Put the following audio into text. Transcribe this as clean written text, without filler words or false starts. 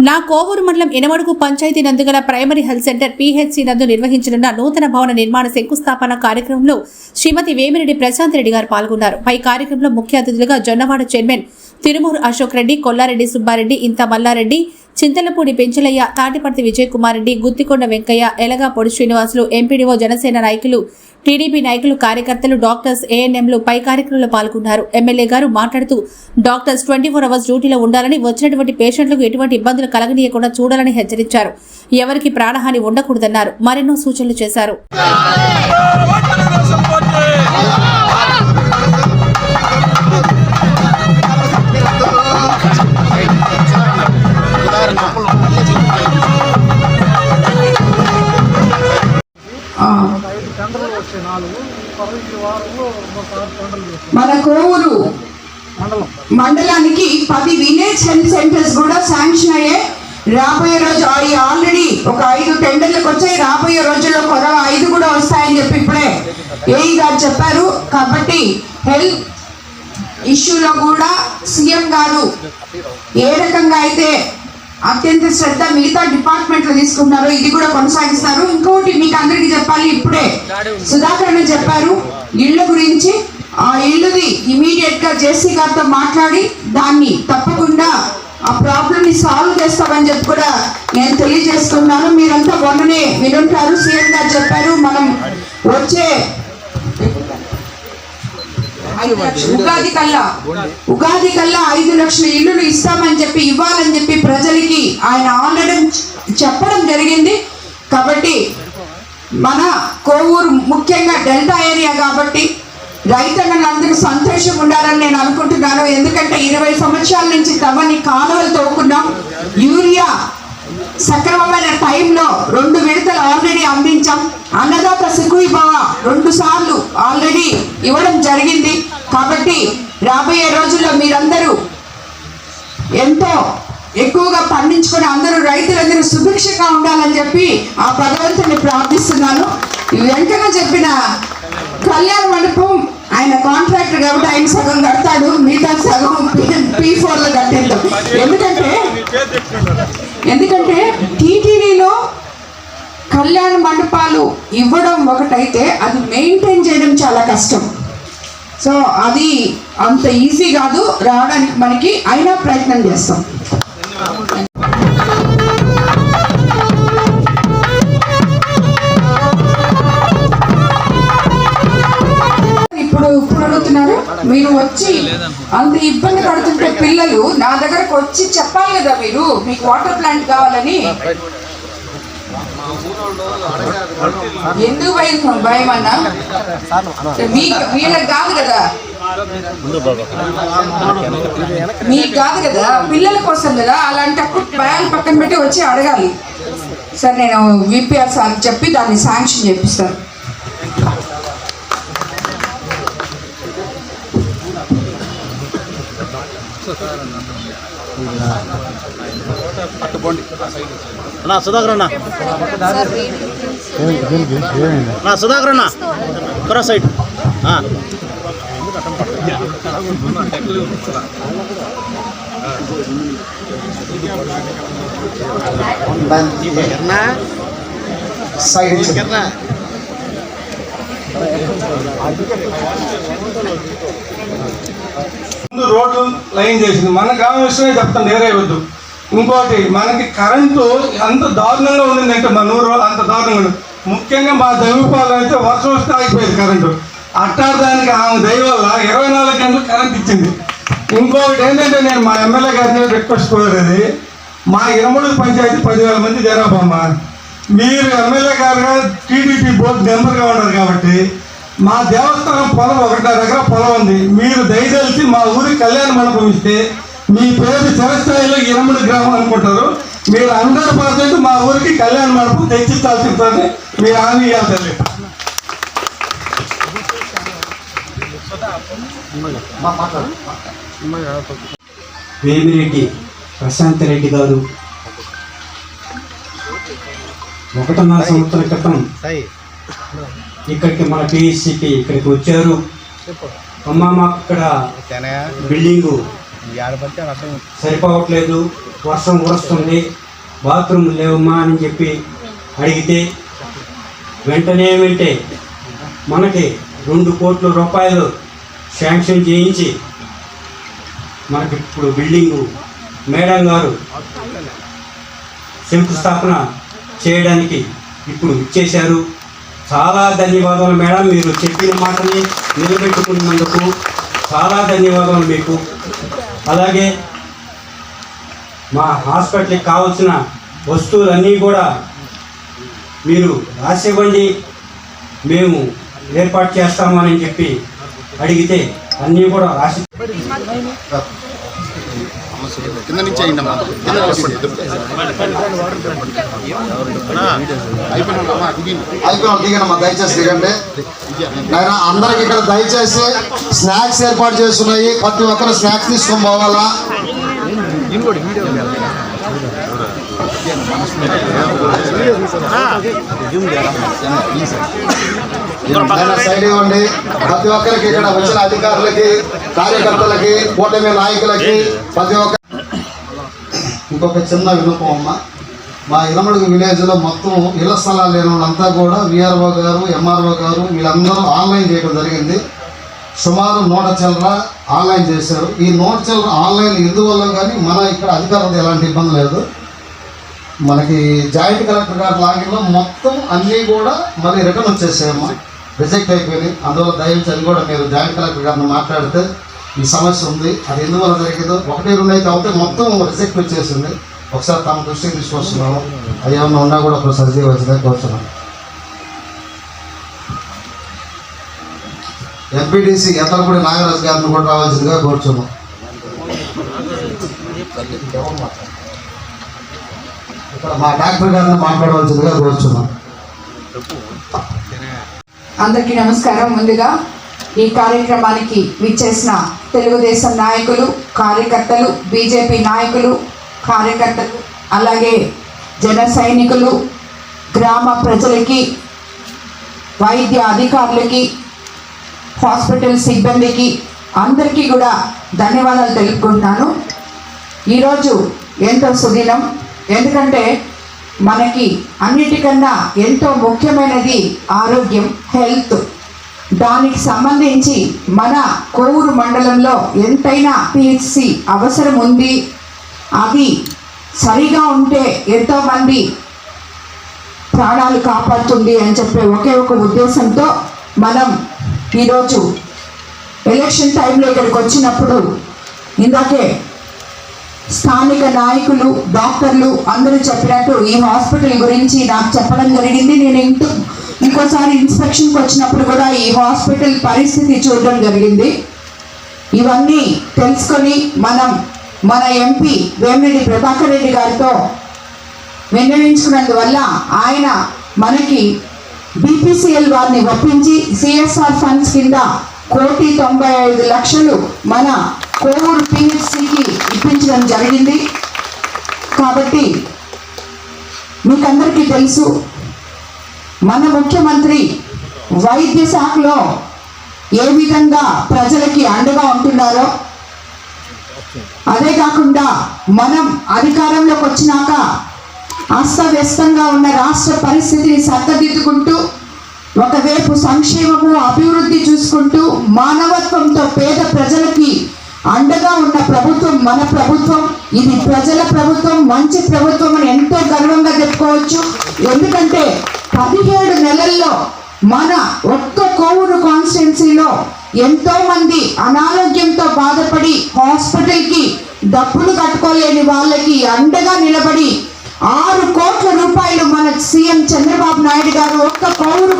నా కోవూరు మండలం ఎనమడుగు పంచాయతీ నందుగల ప్రైమరీ హెల్త్ సెంటర్ పిహెచ్సి నందు నిర్వహించనున్న నూతన భవన నిర్మాణ శంకుస్థాపన కార్యక్రమంలో శ్రీమతి వేమిరెడ్డి ప్రశాంత్ రెడ్డి గారు పాల్గొన్నారు. పై కార్యక్రమంలో ముఖ్య అతిథులుగా జొన్నవాడ చైర్మన్ తిరుమూరు అశోక్ రెడ్డి, కొల్లారెడ్డి సుబ్బారెడ్డి, ఇంత మల్లారెడ్డి, చింతలపూడి పెంచలయ్య, తాటిపర్తి విజయ్ కుమార్ రెడ్డి, గుత్తికొండ వెంకయ్య, ఎలగా పొడి శ్రీనివాసులు, ఎంపీడీఓ, జనసేన నాయకులు, టీడీపీ నాయకులు, కార్యకర్తలు, డాక్టర్స్, ఏఎన్ఎంలు పై కార్యక్రమంలో పాల్గొన్నారు. ఎమ్మెల్యే గారు మాట్లాడుతూ డాక్టర్స్ 24 అవర్స్ డ్యూటీలో ఉండాలని, వచ్చినటువంటి పేషెంట్లకు ఎటువంటి ఇబ్బందులు కలగనీయకుండా చూడాలని హెచ్చరించారు. ఎవరికి ప్రాణహాని ఉండకూడదన్నారు. మరెన్నో సూచనలు చేశారు. మన కోవూరు మండలానికి 10 విలేజ్ హెల్త్ సెంటర్స్ కూడా శాంక్షన్ అయ్యాయి. రాబోయే రోజు ఆల్రెడీ ఒక 5 టెండర్లకు వచ్చాయి. రాబోయే రోజుల్లో 5 కూడా వస్తాయని చెప్పి ఇప్పుడే ఏఈ గారు చెప్పారు. కాబట్టి హెల్త్ ఇష్యూలో కూడా సీఎం గారు ఏ రకంగా అయితే అత్యంత శ్రద్ధ మిగతా డిపార్ట్మెంట్లు తీసుకున్నారు, ఇది కూడా కొనసాగిస్తారు. ఇంకోటి మీకు అందరికీ చెప్పాలి, ఇప్పుడే సుధాకర్ చెప్పారు ఇళ్ళ గురించి. ఆ ఇళ్ళుది ఇమీడియట్ గా జేసీ గారితో మాట్లాడి దాన్ని తప్పకుండా ఆ ప్రాబ్లమ్ ని సాల్వ్ చేస్తామని చెప్పి కూడా నేను తెలియజేస్తున్నాను. మీరంతా మొన్ననే వినుంటారు, సీఎం గారు చెప్పారు మనం వచ్చే ఉగాది కల్లా 5 లక్షల ఇల్లులు ఇస్తామని చెప్పి ఇవ్వాలని చెప్పి ప్రజలకి ఆయన ఆల్రెడీ చెప్పడం జరిగింది. కాబట్టి మన కోవూరు ముఖ్యంగా డెల్టా ఏరియా కాబట్టి రైతన్నలందరూ సంతోషంగా ఉండాలని నేను అనుకుంటున్నాను. ఎందుకంటే 20 సంవత్సరాల నుంచి తవ్వని కాలువలు తవ్వుకున్నాం. యూరియా సక్రమమైన టైంలో 2 విడతలు ఆల్రెడీ అందించాం. అన్నదాత సుఖీభవ 2 సార్లు ఆల్రెడీ ఇవ్వడం జరిగింది. కాబట్టి రాబోయే రోజుల్లో మీరందరూ ఎంతో ఎక్కువగా పండించుకొని అందరూ రైతులందరూ సుభిక్షంగా ఉండాలని చెప్పి ఆ భగవంతుని ప్రార్థిస్తున్నాను. వెంకన్న చెప్పిన కళ్యాణ మండపం ఆయన కాంట్రాక్టర్ కాబట్టి ఆయన సగం కడతాడు, మిగతా సగం P4లో కట్టేద్దాం. ఎందుకంటే టీటీడీలో కళ్యాణ మండపాలు ఇవ్వడం ఒకటైతే అది మెయింటైన్ చేయడం చాలా కష్టం. సో అది అంత ఈజీ కాదు రావడానికి, మనకి అయినా ప్రయత్నం చేస్తాం. ఇప్పుడు అడుగుతున్నారు, మీరు వచ్చి అంత ఇబ్బంది పడుతుంటే పిల్లలు నా దగ్గరకు వచ్చి చెప్పాలి కదా, మీరు మీకు వాటర్ ప్లాంట్ కావాలని. ఎందుకు భయం అన్నా? వీళ్ళకి కాదు కదా, మీకు కాదు కదా, పిల్లల కోసం కదా. అలాంటప్పుడు భయాలు పక్కన పెట్టి వచ్చి అడగాలి. సార్ నేను విపిఆర్ సార్ చెప్పి దాన్ని శాంక్షన్ చేపిస్తాను. సుధాకర్ అన్న సుధాకర్ అన్న కరా సైడ్ రోడ్లు లైన్ చేసింది. మన గ్రామం విషయమే చెప్తాను, వేరే వద్దు. ఇంకోటి మనకి కరెంటు అంత దారుణంగా ఉండిందంటే మన ఊరు అంత దారుణంగా ఉంది. ముఖ్యంగా మా దైవపాలన అయితే వర్షం వస్తే ఆగిపోయేది కరెంటు. అట్టాడడానికి ఆమె దయ వల్ల 24 గంటలు కరెంట్ ఇచ్చింది. ఇంకొకటి ఏంటంటే నేను మా ఎమ్మెల్యే గారిని రిక్వెస్ట్ కోరేది, మా ఇరమడుగు పంచాయతీ 10,000 మంది జనాభా. మీరు ఎమ్మెల్యే గారుగా టీడీపీ బోర్డు మెంబర్గా ఉన్నారు కాబట్టి మా దేవస్థానం పొలం 1.5 ఎకరా పొలం ఉంది. మీరు దయచేసి మా ఊరికి కళ్యాణ మండపం ఇస్తే మీ పేరు చిరస్థాయిలో ఇరమడుగు గ్రామం అనుకుంటారు. మీరు 100% మా ఊరికి కళ్యాణ మండపం తెచ్చిస్తాల్సిందని మీరు హామీ ఇవ్వాలి. వేమిరెడ్డి ప్రశాంత్ రెడ్డి గారు 1.5 సంవత్సరాల క్రితం ఇక్కడికి మన పిహెచ్సికి ఇక్కడికి వచ్చారు. అమ్మ మాకు ఇక్కడ బిల్డింగు సరిపోవట్లేదు, వర్షం కురుస్తుంది, బాత్రూమ్ లేవమ్మా అని చెప్పి అడిగితే వెంటనే మనకి 2 కోట్ల రూపాయలు శాంక్షన్ చేయించి మనకి ఇప్పుడు బిల్డింగు మేడం గారు శంకుస్థాపన చేయడానికి ఇప్పుడు ఇచ్చేశారు. చాలా ధన్యవాదాలు మేడం, మీరు చెప్పిన మాటని నిలబెట్టుకున్నందుకు చాలా ధన్యవాదాలు మీకు. అలాగే మా హాస్పిటల్కి కావాల్సిన వస్తువులన్నీ కూడా మీరు రాసివ్వండి, మేము ఏర్పాటు చేస్తామని చెప్పి అడిగితే అన్నీ కూడా రాసి కింద నుంచి అయిందమ్మా, అయిపోయిన దిగనమ్మా, దయచేసి దిగండి. నాయన అందరికి ఇక్కడ దయచేసి స్నాక్స్ ఏర్పాటు చేస్తున్నాయి, ప్రతి ఒక్కరు స్నాక్స్ తీసుకొని పోవాలా. సైడ్ ఇవ్వండి. ప్రతి ఒక్కరికి ఇక్కడ వచ్చిన అధికారులకి, కార్యకర్తలకి, కూటమి నాయకులకి ప్రతి ఒక్క ఇంకొక చిన్న విన్నపం అమ్మ. మా ఇలమడుగు విలేజ్లో మొత్తం ఇళ్ల స్థలాలు లేని వాళ్ళంతా కూడా విఆర్ఓ గారు, ఎంఆర్ఓ గారు వీళ్ళందరూ ఆన్లైన్ చేయడం జరిగింది. సుమారు 100 చిల్లర ఆన్లైన్ చేశారు. ఈ 100 చిల్లర ఆన్లైన్ ఎందువల్ల కానీ మన ఇక్కడ అధికారులతో ఎలాంటి ఇబ్బంది లేదు. మనకి జాయింట్ కలెక్టర్ గారి లాగిన్లో మొత్తం అన్నీ కూడా మళ్ళీ రిటర్న్ వచ్చేసాయమ్మా, రిజెక్ట్ అయిపోయినాయి. అందువల్ల దయచేసి అది కూడా మీరు జాయింట్ కలెక్టర్ గారిని మాట్లాడితే ఈ సమస్య ఉంది, అది ఎందువల్ల జరిగిందో 1, 2 అయితే అవుతే మొత్తం రిజెక్ట్ వచ్చేసింది. ఒకసారి తమ దృష్టికి తీసుకొస్తున్నాము, అది ఏమన్నా ఉన్నా కూడా ఇప్పుడు సర్జరీ వచ్చిందని కోరుతున్నాం. ఎంపీటీసీ ఎత్తలపూడి నాగరాజు గారిని కూడా రావాల్సిందిగా కోరుచున్నాం. ఇక్కడ మా డాక్టర్ గారిని మాట్లాడవలసిందిగా కోరుచున్నాం. అందరికీ నమస్కారం. ముందుగా ఈ కార్యక్రమానికి విచ్చేసిన తెలుగుదేశం నాయకులు, కార్యకర్తలు, బీజేపీ నాయకులు, కార్యకర్తలు, అలాగే జన సైనికులు, గ్రామ ప్రజలకి, వైద్య అధికారులకి, హాస్పిటల్ సిబ్బందికి అందరికీ కూడా ధన్యవాదాలు తెలుపుకుంటున్నాను. ఈరోజు ఎంతో సుదినం, ఎందుకంటే మనకి అన్నిటికన్నా ఎంతో ముఖ్యమైనది ఆరోగ్యం, హెల్త్. దానికి సంబంధించి మన కోవూరు మండలంలో ఎంతైనా పిహెచ్సి అవసరం ఉంది. అది సరిగా ఉంటే ఎంతోమంది ప్రాణాలు కాపాడుతుంది అని చెప్పే ఒకే ఒక ఉద్దేశంతో మనం ఈరోజు ఎలక్షన్ టైంలో ఇక్కడికి వచ్చినప్పుడు ఇందాకే స్థానిక నాయకులు, డాక్టర్లు అందరూ చెప్పినట్టు ఈ హాస్పిటల్ గురించి నాకు చెప్పడం జరిగింది. నేను ఇంకోసారి ఇన్స్పెక్షన్కి వచ్చినప్పుడు కూడా ఈ హాస్పిటల్ పరిస్థితి చూడడం జరిగింది. ఇవన్నీ తెలుసుకొని మనం మన ఎంపీ వేమిరెడ్డి ప్రభాకర్ రెడ్డి గారితో విన్నవించుకున్నందువల్ల ఆయన మనకి బీపీసీఎల్ వారిని ఒప్పించి సిఎస్ఆర్ ఫండ్స్ కింద 1,95,00,000 మన కోవూరు పిహెచ్సికి ఇప్పించడం జరిగింది. కాబట్టి మీకందరికీ తెలుసు మన ముఖ్యమంత్రి వైద్య శాఖలో ఏ విధంగా ప్రజలకి అండగా ఉంటున్నారో, అదే కాకుండా మనం అధికారంలోకి వచ్చినాక అస్తవ్యస్తంగా ఉన్న రాష్ట్ర పరిస్థితిని సర్దిద్దుకుంటూ ఒకవైపు సంక్షేమము, అభివృద్ధి చూసుకుంటూ మానవత్వంతో పేద ప్రజలకి అండగా ఉన్న ప్రభుత్వం మన ప్రభుత్వం. ఇది ప్రజల ప్రభుత్వం, మంచి ప్రభుత్వం అని ఎంతో గర్వంగా చెప్పుకోవచ్చు. ఎందుకంటే 17 నెలల్లో మన ఒక్క కోవూరు కాన్స్టిట్యున్సీలో ఎంతో మంది అనారోగ్యంతో బాధపడి హాస్పిటల్కి డబ్బులు కట్టుకోలేని వాళ్ళకి అండగా నిలబడి 6 కోట్ల రూపాయలు మన సీఎం చంద్రబాబు నాయుడు గారు ఒక్క కోవూరు